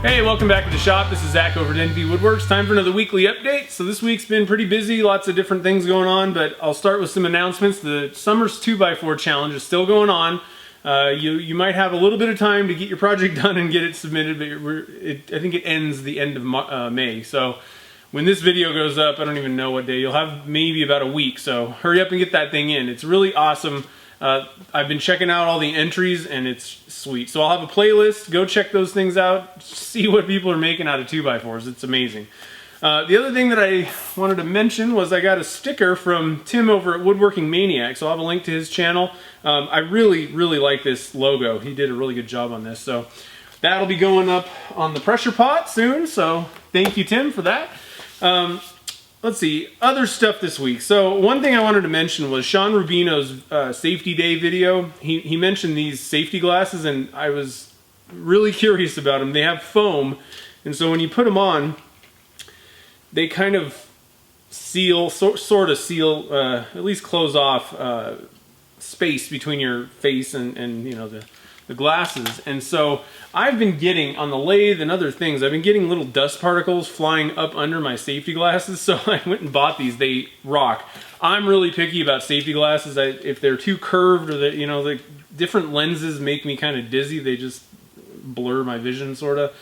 Hey, welcome back to the shop. This is Zach over at Woodwerks. Time for another weekly update. So this week's been pretty busy, lots of different things going on, but I'll start with some announcements. The Summer's 2x4 Challenge is still going on. You might have a little bit of time to get your project done and get it submitted, but I think it ends the end of May. So when this video goes up, I don't even know what day, you'll have maybe about a week. So hurry up and get that thing in. It's really awesome. I've been checking out all the entries and it's sweet. So I'll have a playlist, go check those things out, see what people are making out of 2x4s. It's amazing. The other thing that I wanted to mention was I got a sticker from Tim over at Woodworking Maniacs. So I'll have a link to his channel. I really like this logo. He did a really good job on this. So that'll be going up on the pressure pot soon. So thank you, Tim, for that. Let's see, other stuff this week. So one thing I wanted to mention was Sean Rubino's safety day video. He mentioned these safety glasses and I was really curious about them. They have foam, and so when you put them on, they kind of seal, sort of seal, at least close off space between your face and you know, the glasses. And so I've been getting, on the lathe and other things, I've been getting little dust particles flying up under my safety glasses, so I went and bought these. They rock. I'm really picky about safety glasses. If they're too curved or you know, the different lenses make me kind of dizzy. They just blur my vision, sort of.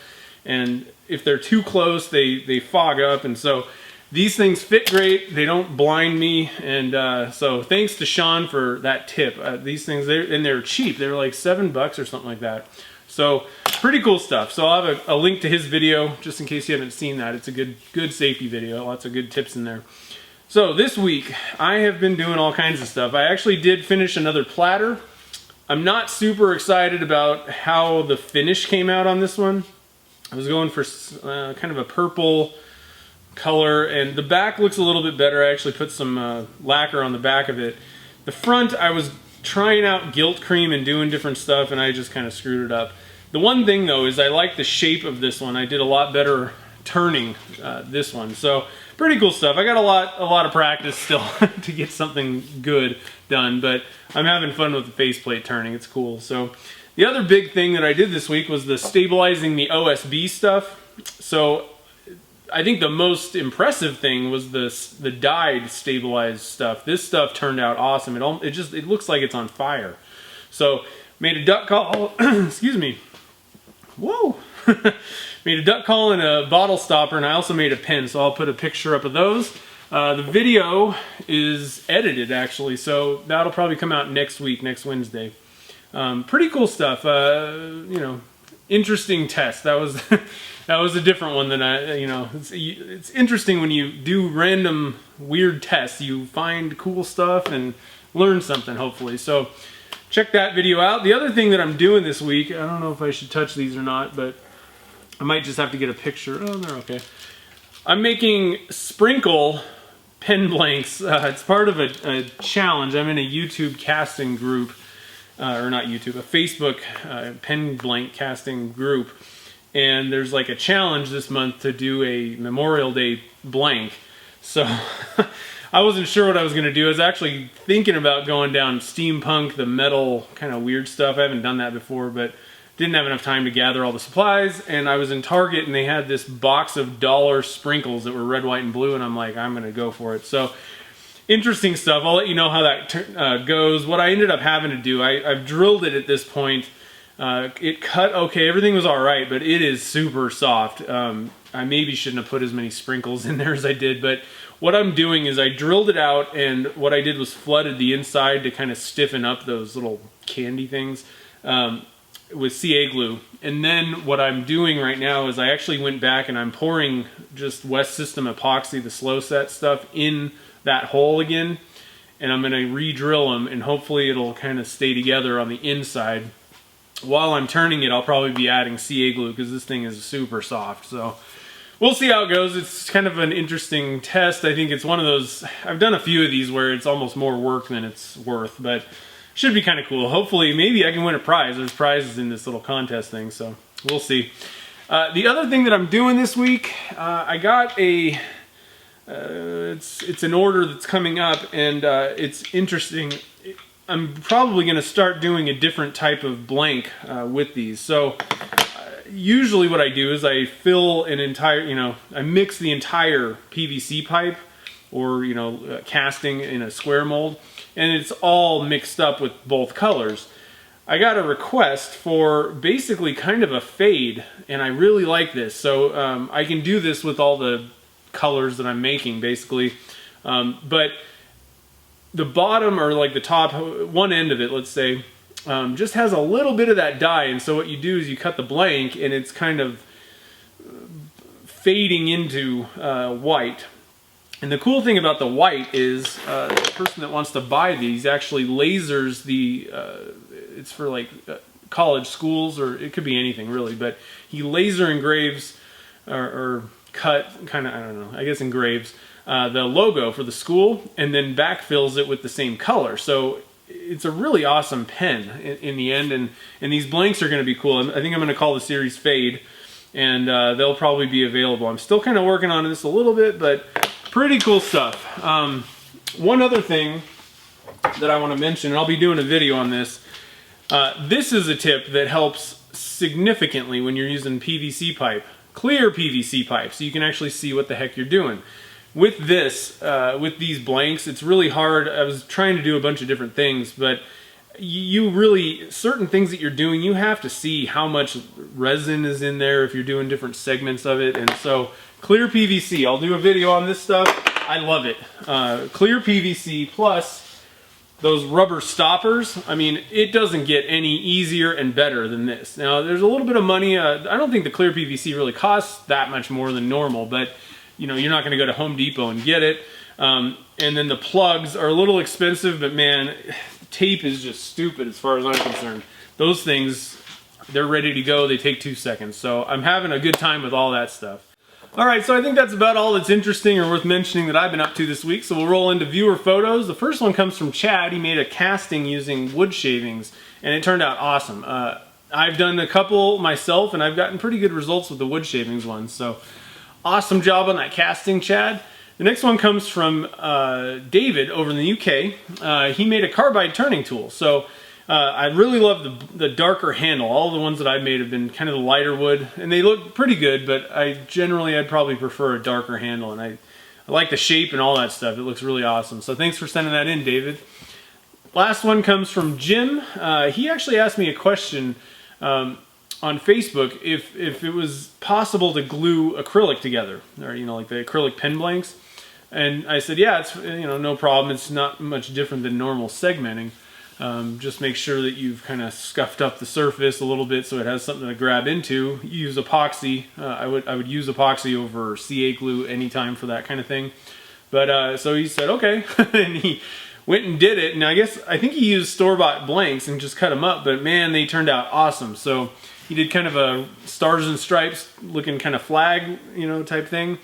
And if they're too close, they fog up, and so these things fit great. They don't blind me, and so thanks to Sean for that tip. These things, they're cheap. They're like $7 or something like that. So pretty cool stuff. So I'll have a link to his video just in case you haven't seen that. It's a good safety video. Lots of good tips in there. So this week I have been doing all kinds of stuff. I actually did finish another platter. I'm not super excited about how the finish came out on this one. I was going for kind of a purple color, and the back looks a little bit better. I actually put some lacquer on the back of it. The front, I was trying out gilt cream and doing different stuff, and I just kind of screwed it up. The one thing though is I like the shape of this one. I did a lot better turning this one, so pretty cool stuff. I got a lot of practice still to get something good done, but I'm having fun with the faceplate turning. It's cool. So the other big thing that I did this week was the stabilizing the OSB stuff. So I think the most impressive thing was the dyed stabilized stuff. This stuff turned out awesome. It looks like it's on fire. So made a duck call. Excuse me. Whoa. Made a duck call and a bottle stopper, and I also made a pen. So I'll put a picture up of those. The video is edited actually, so that'll probably come out next week, next Wednesday. Pretty cool stuff. You know, interesting test. That was that was a different one than it's interesting when you do random weird tests. You find cool stuff and learn something, hopefully. So check that video out. The other thing that I'm doing this week, I don't know if I should touch these or not, but I might just have to get a picture. Oh, they're okay. I'm making sprinkle pen blanks. It's part of a challenge. I'm in a YouTube casting group. Or not YouTube, a Facebook pen blank casting group, and there's like a challenge this month to do a Memorial Day blank. So I wasn't sure what I was going to do. I was actually thinking about going down steampunk, the metal kind of weird stuff. I haven't done that before, but didn't have enough time to gather all the supplies, and I was in Target and they had this box of dollar sprinkles that were red, white, and blue, and I'm like, I'm going to go for it. So interesting stuff. I'll let you know how that goes. What I ended up having to do, I've drilled it at this point. It cut okay, everything was alright, but it is super soft. I maybe shouldn't have put as many sprinkles in there as I did, but what I'm doing is I drilled it out, and what I did was flooded the inside to kind of stiffen up those little candy things with CA glue. And then what I'm doing right now is I actually went back and I'm pouring just West System epoxy, the slow set stuff, in that hole again, and I'm going to re-drill them, and hopefully it'll kind of stay together on the inside. While I'm turning it, I'll probably be adding CA glue because this thing is super soft. So we'll see how it goes. It's kind of an interesting test. I think it's one of those, I've done a few of these where it's almost more work than it's worth, but should be kind of cool. Hopefully, maybe I can win a prize. There's prizes in this little contest thing, so we'll see. The other thing that I'm doing this week, I got a it's an order that's coming up, and it's interesting. I'm probably going to start doing a different type of blank with these. So usually what I do is I fill an entire, I mix the entire PVC pipe or, casting in a square mold, and it's all mixed up with both colors. I got a request for basically kind of a fade, and I really like this. So I can do this with all the colors that I'm making, basically. But the bottom, or like the top, one end of it, let's say, just has a little bit of that dye, and so what you do is you cut the blank, and it's kind of fading into white. And the cool thing about the white is the person that wants to buy these actually lasers the, it's for like college schools, or it could be anything really, but he laser engraves or cut, kind of, I don't know, I guess engraves the logo for the school, and then backfills it with the same color. So it's a really awesome pen in the end, and these blanks are going to be cool. I think I'm going to call the series Fade, and they'll probably be available. I'm still kind of working on this a little bit, but pretty cool stuff. One other thing that I want to mention, and I'll be doing a video on this, this is a tip that helps significantly when you're using PVC pipe, clear PVC pipe, so you can actually see what the heck you're doing. With this, with these blanks, it's really hard. I was trying to do a bunch of different things, but you really, certain things that you're doing, you have to see how much resin is in there if you're doing different segments of it. And so clear PVC, I'll do a video on this stuff. I love it. Clear PVC plus those rubber stoppers. I mean, it doesn't get any easier and better than this. Now, there's a little bit of money. I don't think the clear PVC really costs that much more than normal, but you're not going to go to Home Depot and get it. And then the plugs are a little expensive, but man, tape is just stupid as far as I'm concerned. Those things, they're ready to go. They take 2 seconds. So I'm having a good time with all that stuff. All right, so I think that's about all that's interesting or worth mentioning that I've been up to this week. So we'll roll into viewer photos. The first one comes from Chad. He made a casting using wood shavings, and it turned out awesome. I've done a couple myself, and I've gotten pretty good results with the wood shavings ones. So awesome job on that casting, Chad. The next one comes from David over in the UK. He made a carbide turning tool. So I really love the darker handle. All the ones that I've made have been kind of the lighter wood, and they look pretty good, but I'd probably prefer a darker handle, and I like the shape and all that stuff. It looks really awesome. So thanks for sending that in, David. Last one comes from Jim. He actually asked me a question on Facebook if it was possible to glue acrylic together, or like the acrylic pen blanks. And I said, yeah, it's no problem. It's not much different than normal segmenting. Just make sure that you've kind of scuffed up the surface a little bit so it has something to grab into. You use epoxy. I would use epoxy over CA glue anytime for that kind of thing. But so he said okay, and he went and did it. And I think he used store-bought blanks and just cut them up. But man, they turned out awesome. So he did kind of a stars and stripes looking kind of flag, type thing.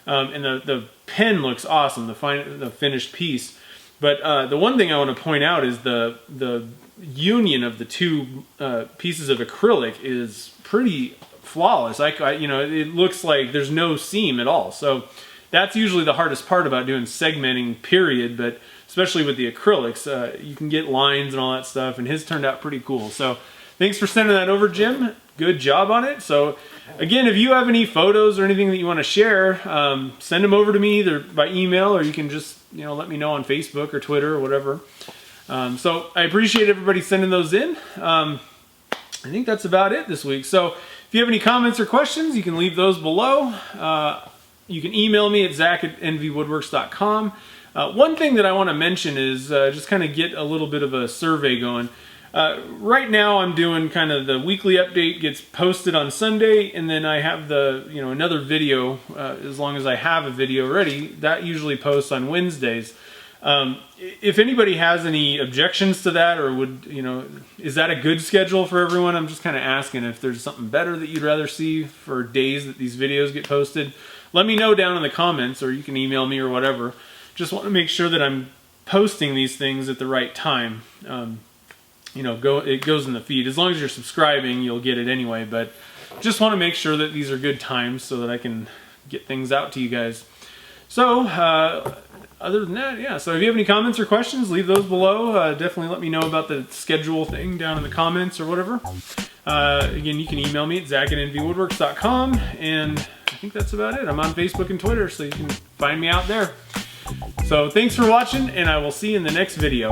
And the pen looks awesome, the finished piece. But the one thing I want to point out is the union of the two pieces of acrylic is pretty flawless. It looks like there's no seam at all. So that's usually the hardest part about doing segmenting, period. But especially with the acrylics, you can get lines and all that stuff. And his turned out pretty cool. So thanks for sending that over, Jim. Good job on it. So again, if you have any photos or anything that you want to share, send them over to me either by email, or you can just let me know on Facebook or Twitter or whatever. So I appreciate everybody sending those in. I think that's about it this week. So if you have any comments or questions, you can leave those below. You can email me at zach@nvwoodworks.com. One thing that I want to mention is just kind of get a little bit of a survey going. Right now I'm doing kind of the weekly update gets posted on Sunday, and then I have the, another video, as long as I have a video ready, that usually posts on Wednesdays. If anybody has any objections to that, or would, is that a good schedule for everyone? I'm just kind of asking if there's something better that you'd rather see for days that these videos get posted. Let me know down in the comments, or you can email me or whatever. Just want to make sure that I'm posting these things at the right time. It goes in the feed. As long as you're subscribing, you'll get it anyway, but just want to make sure that these are good times so that I can get things out to you guys. So, other than that, yeah, so if you have any comments or questions, leave those below. Definitely let me know about the schedule thing down in the comments or whatever. Again, you can email me at zach@nvwoodworks.com, and I think that's about it. I'm on Facebook and Twitter, so you can find me out there. So thanks for watching, and I will see you in the next video.